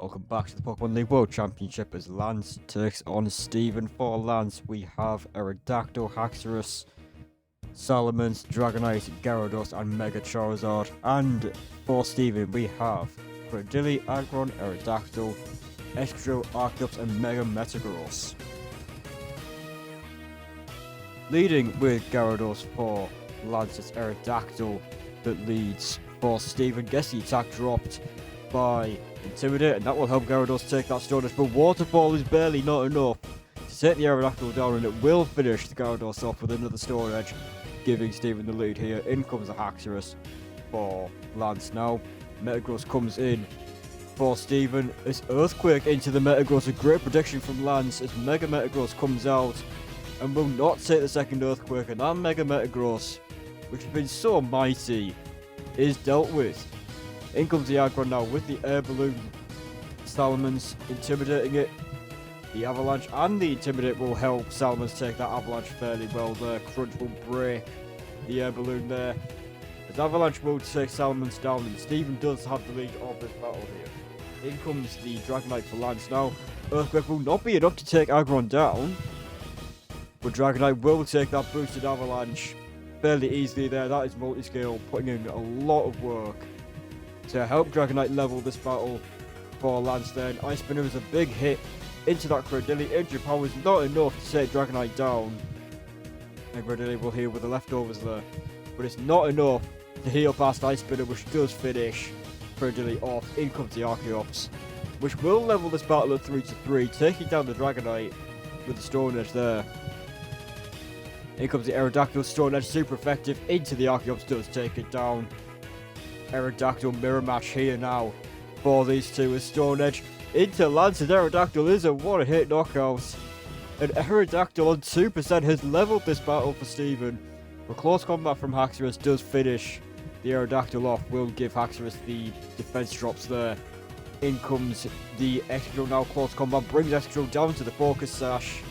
Welcome back to the Pokemon League World Championship as Lance takes on Steven. For Lance, we have Aerodactyl, Haxorus, Salamence, Dragonite, Gyarados, and Mega Charizard. And for Steven, we have Cradily, Aggron, Aerodactyl, Excadrill, Arceus, and Mega Metagross. Leading with Gyarados for Lance, it's Aerodactyl that leads for Steven. Guess the attack dropped by Intimidate, and that will help Gyarados take that Stone Edge, but Waterfall is barely not enough to take the Aerodactyl down, and it will finish the Gyarados off with another Stone Edge, giving Steven the lead here. In comes the Haxorus for Lance now. Metagross comes in for Steven. It's Earthquake into the Metagross, a great prediction from Lance as Mega Metagross comes out and will not take the second Earthquake, and that Mega Metagross, which has been so mighty, is dealt with. In comes the Aggron now with the Air Balloon. Salamence intimidating it. The Avalanche and the Intimidate will help Salamence take that Avalanche fairly well there. Crunch will break the Air Balloon there, as Avalanche will take Salamence down, and Steven does have the lead of this battle here. In comes the Dragonite for Lance now. Earthquake will not be enough to take Aggron down, but Dragonite will take that boosted Avalanche fairly easily there. That is multi-scale, putting in a lot of work to help Dragonite level this battle for Lance there. Ice Spinner is a big hit into that Cradily. Injury power is not enough to take Dragonite down, and Cradily will heal with the leftovers there, but it's not enough to heal past Ice Spinner, which does finish Cradily off. In comes the Arceus, which will level this battle at 3-3, taking down the Dragonite with the Stone Edge there. In comes the Aerodactyl, Stone Edge super effective into the Arceus, does take it down. Aerodactyl mirror match here now for these two, with Stone Edge into Lance, and Aerodactyl is a one-hit knockout. And Aerodactyl on 2% has leveled this battle for Steven. But close combat from Haxorus does finish the Aerodactyl off, will give Haxorus the defense drops there. In comes the Excadrill now, close combat, brings Excadrill down to the Focus Sash.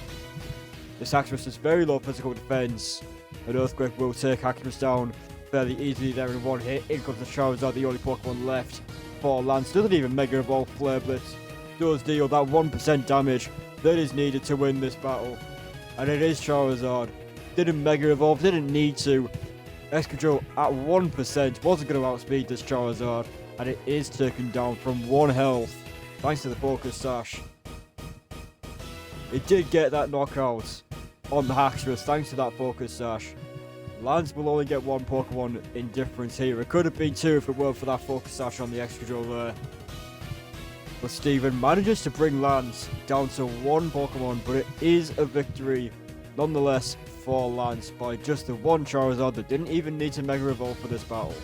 This Haxorus has very low physical defense, and Earthquake will take Haxorus down fairly easily there in one hit. In comes the Charizard, the only Pokemon left for Lance. Doesn't even Mega Evolve. Flare Blitz does deal that 1% damage that is needed to win this battle, and it is Charizard. Didn't Mega Evolve, didn't need to. Excadrill at 1% wasn't going to outspeed this Charizard, and it is taken down from 1 health thanks to the Focus Sash. It did get that knockout on the Haxorus thanks to that Focus Sash. Lance will only get 1 Pokemon in difference here. It could have been 2 if it weren't for that Focus Sash on the Excadrill there. But Steven manages to bring Lance down to 1 Pokemon, but it is a victory nonetheless for Lance by just the 1 Charizard that didn't even need to Mega Evolve for this battle.